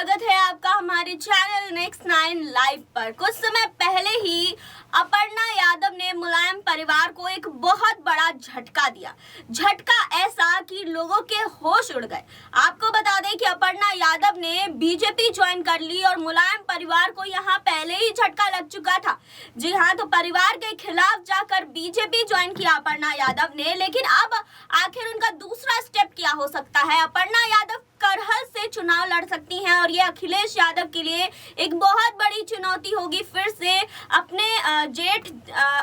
स्वागत है आपका हमारे चैनल नेक्स्ट 9 लाइव पर। कुछ समय पहले ही अपर्णा यादव ने मुलायम परिवार को एक बहुत बड़ा झटका दिया। झटका ऐसा कि लोगों के होश उड़ गए। आपको बता दें कि अपर्णा यादव ने बीजेपी ज्वाइन कर ली और मुलायम परिवार को यहां पहले ही झटका लग चुका था। जी हां, तो परिवार के खिलाफ जाकर बीजेपी ज्वाइन किया अपर्णा यादव ने। लेकिन अब आखिर उनका दूसरा स्टेप क्या हो सकता है? अपर्णा यादव करहल से चुनाव लड़ सकती हैं और ये अखिलेश यादव के लिए एक बहुत बड़ी चुनौती होगी। फिर से अपने जेठ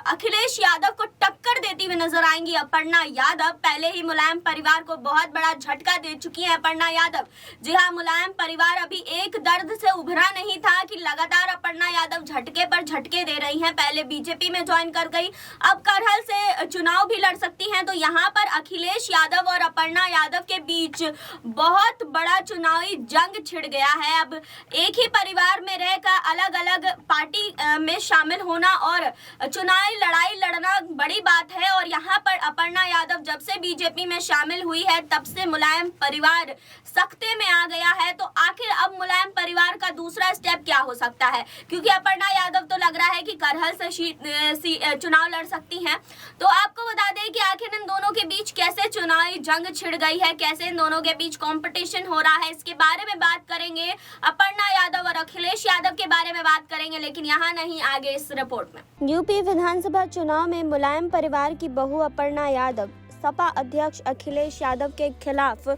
अखिलेश यादव को टक्कर देती हुई नजर आएंगी अपर्णा यादव। पहले ही मुलायम परिवार को बहुत बड़ा झटका दे चुकी है अपर्णा यादव। जी हाँ, मुलायम परिवार अभी एक दर्द से उभरा नहीं था कि लगातार अपर्णा यादव झटके पर झटके दे रही हैं। पहले बीजेपी में ज्वाइन कर गई, अब करहल से चुनाव भी लड़ सकती हैं। तो यहाँ पर अखिलेश यादव और अपर्णा यादव के बीच बहुत बड़ा चुनावी जंग छिड़ गया है। अब एक ही परिवार में रहकर अलग अलग पार्टी में शामिल होना और चुनावी लड़ाई लड़ना बड़ी बात है। और यहाँ पर अपर्णा यादव जब से बीजेपी में शामिल हुई है तब से मुलायम परिवार सख्ते में आ गया है। तो आखिर अब मुलायम परिवार का दूसरा स्टेप क्या हो सकता है? क्योंकि अपर्णा यादव तो लग रहा है कि करहल से चुनाव लड़ सकती हैं। तो आपको बता दें कि आखिर इन दोनों के बीच कैसे चुनावी जंग छिड़ गई है, कैसे इन दोनों के बीच कंपटीशन हो रहा है, इसके बारे में बात करेंगे। अपर्णा यादव और अखिलेश यादव के बारे में बात करेंगे, लेकिन यहाँ नहीं, आगे इस रिपोर्ट में। यूपी विधानसभा चुनाव में मुलायम परिवार की बहू अपर्णा यादव सपा अध्यक्ष अखिलेश यादव के खिलाफ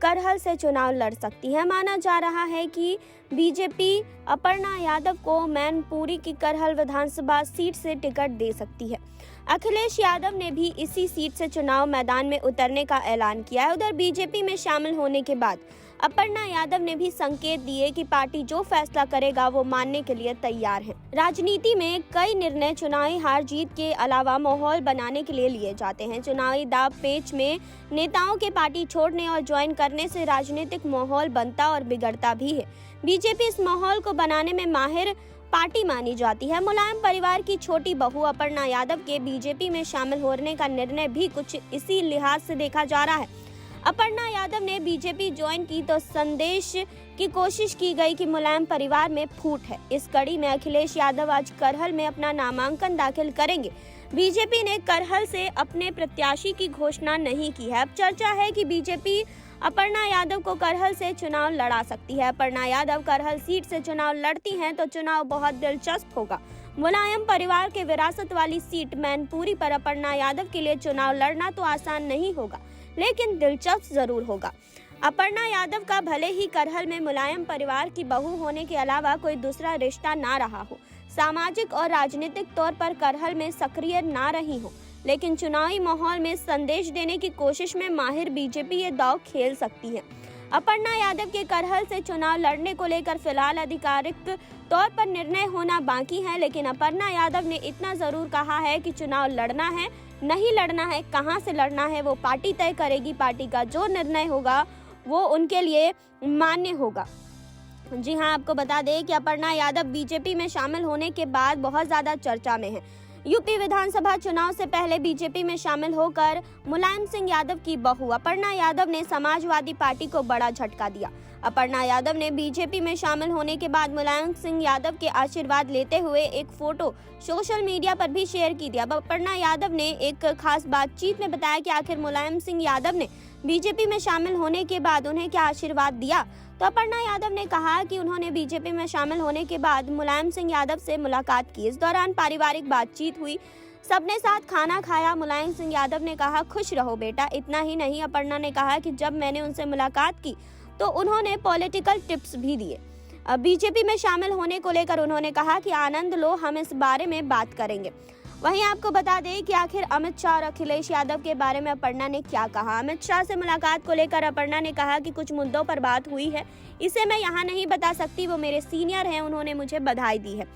करहल से चुनाव लड़ सकती है। माना जा रहा है कि बीजेपी अपर्णा यादव को मैनपुरी की करहल विधानसभा सीट से टिकट दे सकती है। अखिलेश यादव ने भी इसी सीट से चुनाव मैदान में उतरने का ऐलान किया है। उधर बीजेपी में शामिल होने के बाद अपर्णा यादव ने भी संकेत दिए कि पार्टी जो फैसला करेगा वो मानने के लिए तैयार है। राजनीति में कई निर्णय चुनावी हार जीत के अलावा माहौल बनाने के लिए लिए जाते हैं। चुनावी दाव पेच में नेताओं के पार्टी छोड़ने और ज्वाइन करने से राजनीतिक माहौल बनता और बिगड़ता भी है। बीजेपी इस माहौल को बनाने में माहिर पार्टी मानी जाती है। मुलायम परिवार की छोटी बहू अपर्णा यादव के बीजेपी में शामिल होने का निर्णय भी कुछ इसी लिहाज से देखा जा रहा है। अपर्णा यादव ने बीजेपी ज्वाइन की तो संदेश की कोशिश की गई कि मुलायम परिवार में फूट है। इस कड़ी में अखिलेश यादव आज करहल में अपना नामांकन दाखिल करेंगे। बीजेपी ने करहल से अपने प्रत्याशी की घोषणा नहीं की है। अब चर्चा है कि बीजेपी अपर्णा यादव को करहल से चुनाव लड़ा सकती है। अपर्णा यादव करहल सीट से चुनाव लड़ती हैं तो चुनाव बहुत दिलचस्प होगा। मुलायम परिवार के विरासत वाली सीट मैनपुरी पर अपर्णा यादव के लिए चुनाव लड़ना तो आसान नहीं होगा, लेकिन दिलचस्प जरूर होगा। अपर्णा यादव का भले ही करहल में मुलायम परिवार की बहू होने के अलावा कोई दूसरा रिश्ता ना रहा हो, सामाजिक और राजनीतिक तौर पर करहल में सक्रिय ना रही हो, लेकिन चुनावी माहौल में संदेश देने की कोशिश में माहिर बीजेपी ये दांव खेल सकती है। अपर्णा यादव के करहल से चुनाव लड़ने को लेकर फिलहाल आधिकारिक तौर पर निर्णय होना बाकी है, लेकिन अपर्णा यादव ने इतना जरूर कहा है कि चुनाव लड़ना है, नहीं लड़ना है, कहां से लड़ना है वो पार्टी तय करेगी। पार्टी का जो निर्णय होगा वो उनके लिए मान्य होगा। जी हां, आपको बता दें कि अपर्णा यादव बीजेपी में शामिल होने के बाद बहुत ज्यादा चर्चा में है। यूपी विधानसभा चुनाव से पहले बीजेपी में शामिल होकर मुलायम सिंह यादव की बहू अपर्णा यादव ने समाजवादी पार्टी को बड़ा झटका दिया। अपर्णा यादव ने बीजेपी में शामिल होने के बाद मुलायम सिंह यादव के आशीर्वाद लेते हुए एक फोटो सोशल मीडिया पर भी शेयर की थी। अब अपर्णा यादव ने एक खास बातचीत में बताया कि आखिर मुलायम सिंह यादव ने बीजेपी में शामिल होने के बाद उन्हें क्या आशीर्वाद दिया। तो अपर्णा यादव ने कहा कि उन्होंने बीजेपी में शामिल होने के बाद मुलायम सिंह यादव से मुलाकात की। इस दौरान पारिवारिक बातचीत हुई, सबने साथ खाना खाया। मुलायम सिंह यादव ने कहा, खुश रहो बेटा। इतना ही नहीं, अपर्णा ने कहा कि जब मैंने उनसे मुलाकात की तो उन्होंने पॉलिटिकल टिप्स भी दिए। बीजेपी में शामिल होने को लेकर उन्होंने कहा कि आनंद लो, हम इस बारे में बात करेंगे। वहीं आपको बता दें कि आखिर अमित शाह और अखिलेश यादव के बारे में अपर्णा ने क्या कहा। अमित शाह से मुलाकात को लेकर अपर्णा ने कहा कि कुछ मुद्दों पर बात हुई है, इसे मैं यहाँ नहीं बता सकती, वो मेरे सीनियर हैं, उन्होंने मुझे बधाई दी है।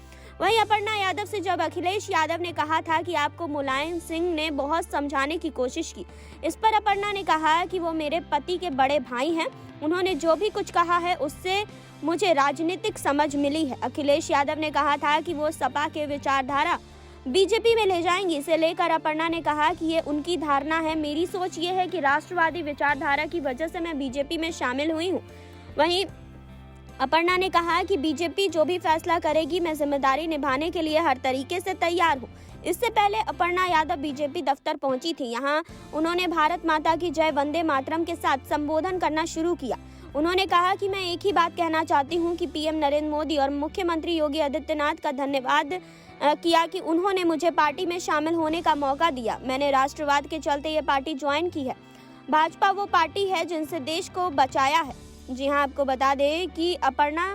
वहीं अपर्णा यादव से जब अखिलेश यादव ने कहा था कि आपको मुलायम सिंह ने बहुत समझाने की कोशिश की, इस पर अपर्णा ने कहा कि वो मेरे पति के बड़े भाई हैं, उन्होंने जो भी कुछ कहा है उससे मुझे राजनीतिक समझ मिली है। अखिलेश यादव ने कहा था कि वो सपा के विचारधारा बीजेपी में ले जाएंगी। इसे लेकर अपर्णा ने कहा कि ये उनकी धारणा है, मेरी सोच ये है कि राष्ट्रवादी विचारधारा की वजह से मैं बीजेपी में शामिल हुई हूँ। वहीं अपर्णा ने कहा कि बीजेपी जो भी फैसला करेगी मैं जिम्मेदारी निभाने के लिए हर तरीके से तैयार हूँ। इससे पहले अपर्णा यादव बीजेपी दफ्तर पहुंची थी। यहाँ उन्होंने भारत माता की जय वंदे मातरम के साथ संबोधन करना शुरू किया। उन्होंने कहा कि मैं एक ही बात कहना चाहती हूं कि पीएम नरेंद्र मोदी और मुख्यमंत्री योगी आदित्यनाथ का धन्यवाद किया कि उन्होंने मुझे पार्टी में शामिल होने का मौका दिया। मैंने राष्ट्रवाद के चलते ये पार्टी ज्वाइन की है। भाजपा वो पार्टी है जिनसे देश को बचाया है। जी हां, आपको बता दें कि अपर्णा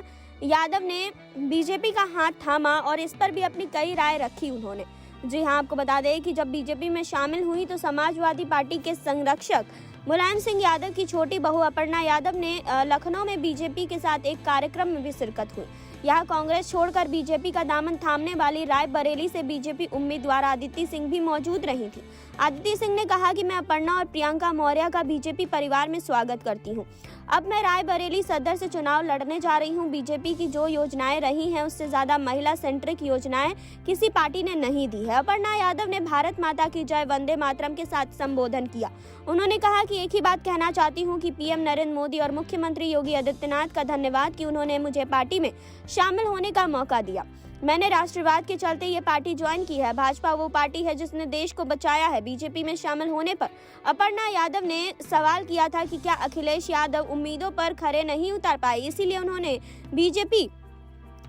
यादव ने बीजेपी का हाथ थामा और इस पर भी अपनी कई राय रखी उन्होंने। जी हां, आपको बता दें कि जब बीजेपी में शामिल हुई तो समाजवादी पार्टी के संरक्षक मुलायम सिंह यादव की छोटी बहू अपर्णा यादव ने लखनऊ में बीजेपी के साथ एक कार्यक्रम में भी शिरकत हुई। यहाँ कांग्रेस छोड़कर बीजेपी का दामन थामने वाली रायबरेली से बीजेपी उम्मीदवार आदिति सिंह भी मौजूद रही थी। आदिति सिंह ने कहा कि मैं अपर्णा और प्रियंका मौर्य का बीजेपी परिवार में स्वागत करती हूँ। अब मैं रायबरेली सदर से चुनाव लड़ने जा रही हूँ। बीजेपी की जो योजनाएं रही हैं उससे ज्यादा महिला सेंट्रिक योजनाएं किसी पार्टी ने नहीं दी है। अपर्णा यादव ने भारत माता की जय वंदे मातरम के साथ संबोधन किया। उन्होंने कहा कि एक ही बात कहना चाहती हूँ कि पीएम नरेंद्र मोदी और मुख्यमंत्री योगी आदित्यनाथ का धन्यवाद कि उन्होंने मुझे पार्टी में शामिल होने का मौका दिया। मैंने राष्ट्रवाद के चलते ये पार्टी ज्वाइन की है। भाजपा वो पार्टी है जिसने देश को बचाया है। बीजेपी में शामिल होने पर अपर्णा यादव ने सवाल किया था कि क्या अखिलेश यादव उम्मीदों पर खरे नहीं उतर पाए, इसीलिए उन्होंने बीजेपी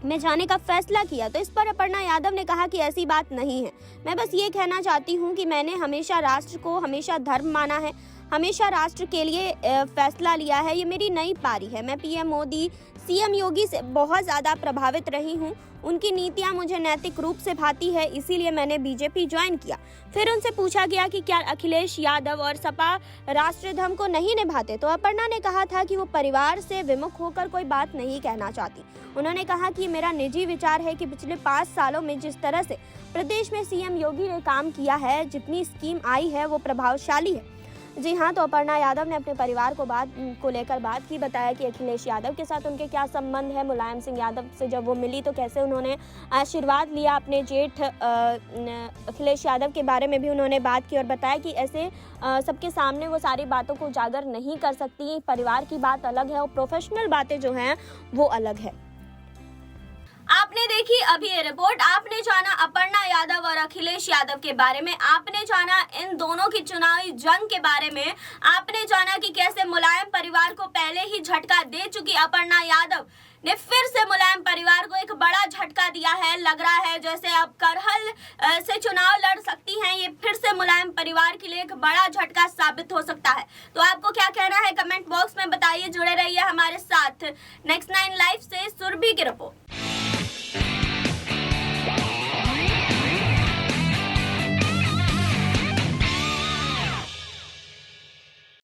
में जाने का फैसला किया। तो इस पर अपर्णा यादव ने कहा कि ऐसी बात नहीं है। मैं बस ये कहना चाहती हूँ कि मैंने हमेशा राष्ट्र को हमेशा धर्म माना है, हमेशा राष्ट्र के लिए फैसला लिया है। ये मेरी नई पारी है। मैं पीएम मोदी, सीएम योगी से बहुत ज़्यादा प्रभावित रही हूँ। उनकी नीतियाँ मुझे नैतिक रूप से भाती है, इसीलिए मैंने बीजेपी ज्वाइन किया। फिर उनसे पूछा गया कि क्या अखिलेश यादव और सपा राष्ट्रीय धर्म को नहीं निभाते, तो अपर्णा ने कहा था कि वो परिवार से विमुख होकर कोई बात नहीं कहना चाहती। उन्होंने कहा कि मेरा निजी विचार है कि पिछले 5 सालों में जिस तरह से प्रदेश में सीएम योगी ने काम किया है, जितनी स्कीम आई है वो प्रभावशाली है। जी हाँ, तो अपर्णा यादव ने अपने परिवार को लेकर बात की। बताया कि अखिलेश यादव के साथ उनके क्या संबंध है। मुलायम सिंह यादव से जब वो मिली तो कैसे उन्होंने आशीर्वाद लिया। अपने जेठ अखिलेश यादव के बारे में भी उन्होंने बात की और बताया कि ऐसे सबके सामने वो सारी बातों को उजागर नहीं कर सकती। परिवार की बात अलग है और प्रोफेशनल बातें जो हैं वो अलग है। आपने देखी अभी ये रिपोर्ट। आपने जाना अपर्णा यादव और अखिलेश यादव के बारे में, आपने जाना इन दोनों की चुनावी जंग के बारे में, आपने जाना कि कैसे मुलायम परिवार को पहले ही झटका दे चुकी अपर्णा यादव ने फिर से मुलायम परिवार को एक बड़ा झटका दिया है। लग रहा है जैसे अब करहल से चुनाव लड़ सकती हैं। ये फिर से मुलायम परिवार के लिए एक बड़ा झटका साबित हो सकता है। तो आपको क्या कहना है कमेंट बॉक्स में बताइए। जुड़े रहिए हमारे साथ। नेक्स्ट 9 लाइव से सुरभि की रिपोर्ट।